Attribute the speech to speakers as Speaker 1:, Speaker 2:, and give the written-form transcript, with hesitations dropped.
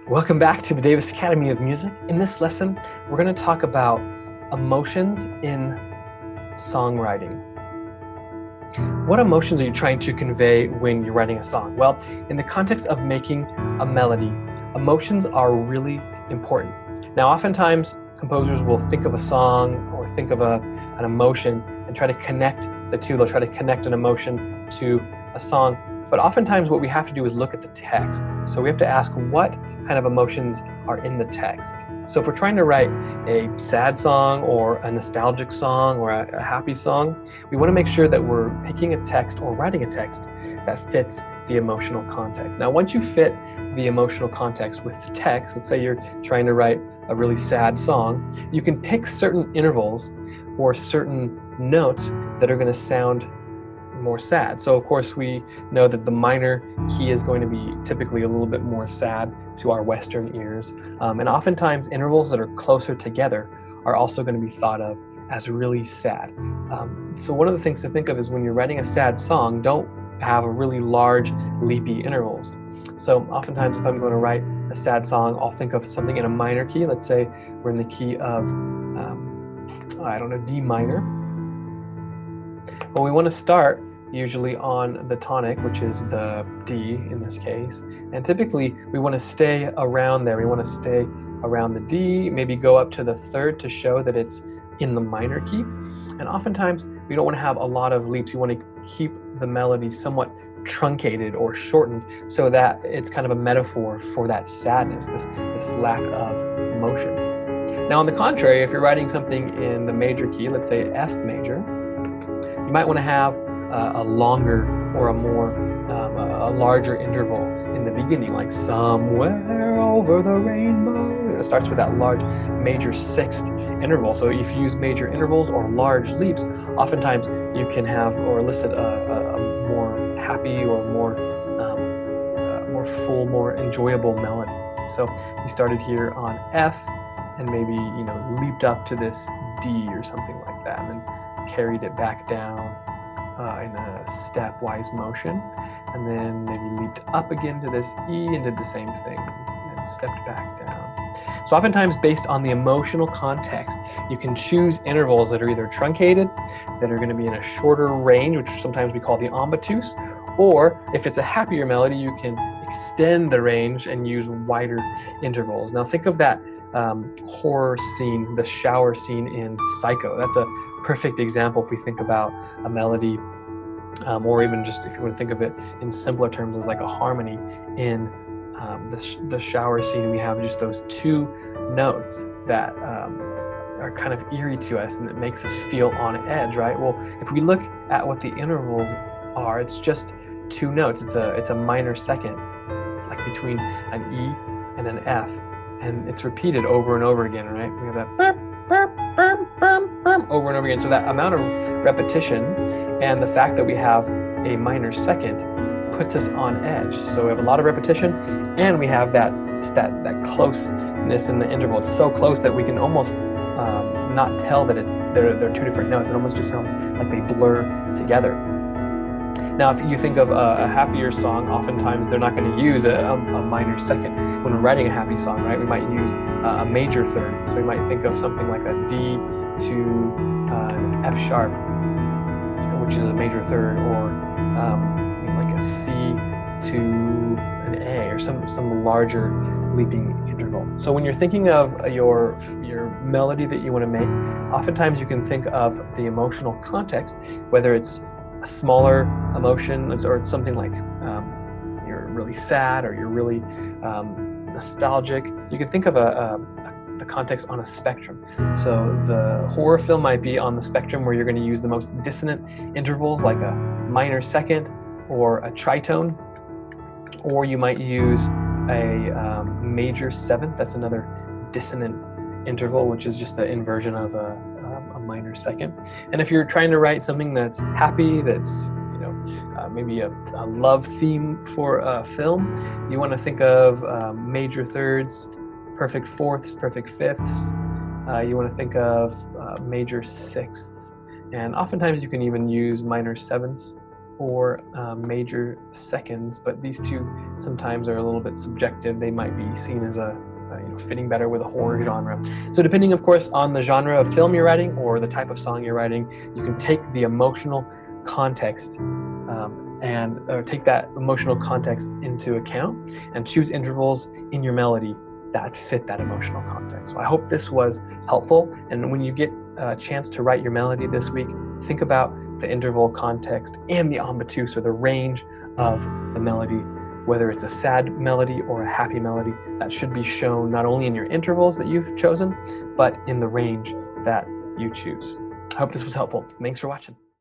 Speaker 1: Welcome back to the Davis Academy of Music. In this lesson, we're going to talk about emotions in songwriting. What emotions are you trying to convey when you're writing a song? Well, in the context of making a melody, emotions are really important. Now, oftentimes, composers will think of a song or think of an emotion and try to connect the two. They'll try to connect an emotion to a song. But oftentimes what we have to do is look at the text. So we have to ask what kind of emotions are in the text. So if we're trying to write a sad song or a nostalgic song or a happy song, we want to make sure that we're picking a text or writing a text that fits the emotional context. Now, once you fit the emotional context with the text, let's say you're trying to write a really sad song, you can pick certain intervals or certain notes that are going to sound more sad. So of course we know that the minor key is going to be typically a little bit more sad to our Western ears. And oftentimes intervals that are closer together are also going to be thought of as really sad. So one of the things to think of is when you're writing a sad song, don't have a really large leapy intervals. So oftentimes if I'm going to write a sad song, I'll think of something in a minor key. Let's say we're in the key of, D minor. Well, we want to start usually on the tonic, which is the D in this case. And typically we want to stay around there. We want to stay around the D, maybe go up to the third to show that it's in the minor key. And oftentimes we don't want to have a lot of leaps. We want to keep the melody somewhat truncated or shortened so that it's kind of a metaphor for that sadness, this lack of motion. Now on the contrary, if you're writing something in the major key, let's say F major, you might want to have a longer or a larger interval in the beginning, like somewhere over the rainbow. It starts with that large major sixth interval. So if you use major intervals or large leaps, oftentimes you can have or elicit a more happy or more full, more enjoyable melody. So you started here on F and maybe leaped up to this D or something like that, and then carried it back down in a stepwise motion, and then maybe leaped up again to this E and did the same thing and stepped back down. So oftentimes based on the emotional context, you can choose intervals that are either truncated, that are going to be in a shorter range, which sometimes we call the ambitus, or if it's a happier melody, you can extend the range and use wider intervals. Now think of that horror scene, the shower scene in Psycho. That's a perfect example if we think about a melody, or even just if you want to think of it in simpler terms as like a harmony in the shower scene. We have just those two notes that are kind of eerie to us, and it makes us feel on edge, right? Well, if we look at what the intervals are, it's just two notes. It's a minor second, like between an E and an F, and it's repeated over and over again, right? We have that burp, burp, burp, burp, burp, over and over again. So that amount of repetition and the fact that we have a minor second puts us on edge. So we have a lot of repetition, and we have that closeness in the interval. It's so close that we can almost not tell that they're two different notes. It almost just sounds like they blur together. Now, if you think of a happier song, oftentimes they're not going to use a minor second. When we're writing a happy song, right, we might use a major third. So we might think of something like a D to an F sharp, which is a major third, or like a C to an A, or some larger leaping interval. So when you're thinking of your melody that you want to make, oftentimes you can think of the emotional context, whether it's a smaller emotion, or it's something like you're really sad or you're really nostalgic. You can think of the context on a spectrum. So the horror film might be on the spectrum where you're going to use the most dissonant intervals, like a minor second or a tritone, or you might use a major seventh. That's another dissonant interval, which is just the inversion of a minor second. And if you're trying to write something that's happy, that's maybe a love theme for a film, you want to think of major thirds, perfect fourths, perfect fifths. You want to think of major sixths, and oftentimes you can even use minor sevenths or major seconds, but these two sometimes are a little bit subjective. They might be seen as fitting better with a horror genre. So depending, of course, on the genre of film you're writing or the type of song you're writing, you can take the emotional context and take that emotional context into account and choose intervals in your melody that fit that emotional context. So I hope this was helpful. And when you get a chance to write your melody this week, think about the interval context and the ambitus, or the range of the melody, whether it's a sad melody or a happy melody. That should be shown not only in your intervals that you've chosen, but in the range that you choose. I hope this was helpful. Thanks for watching.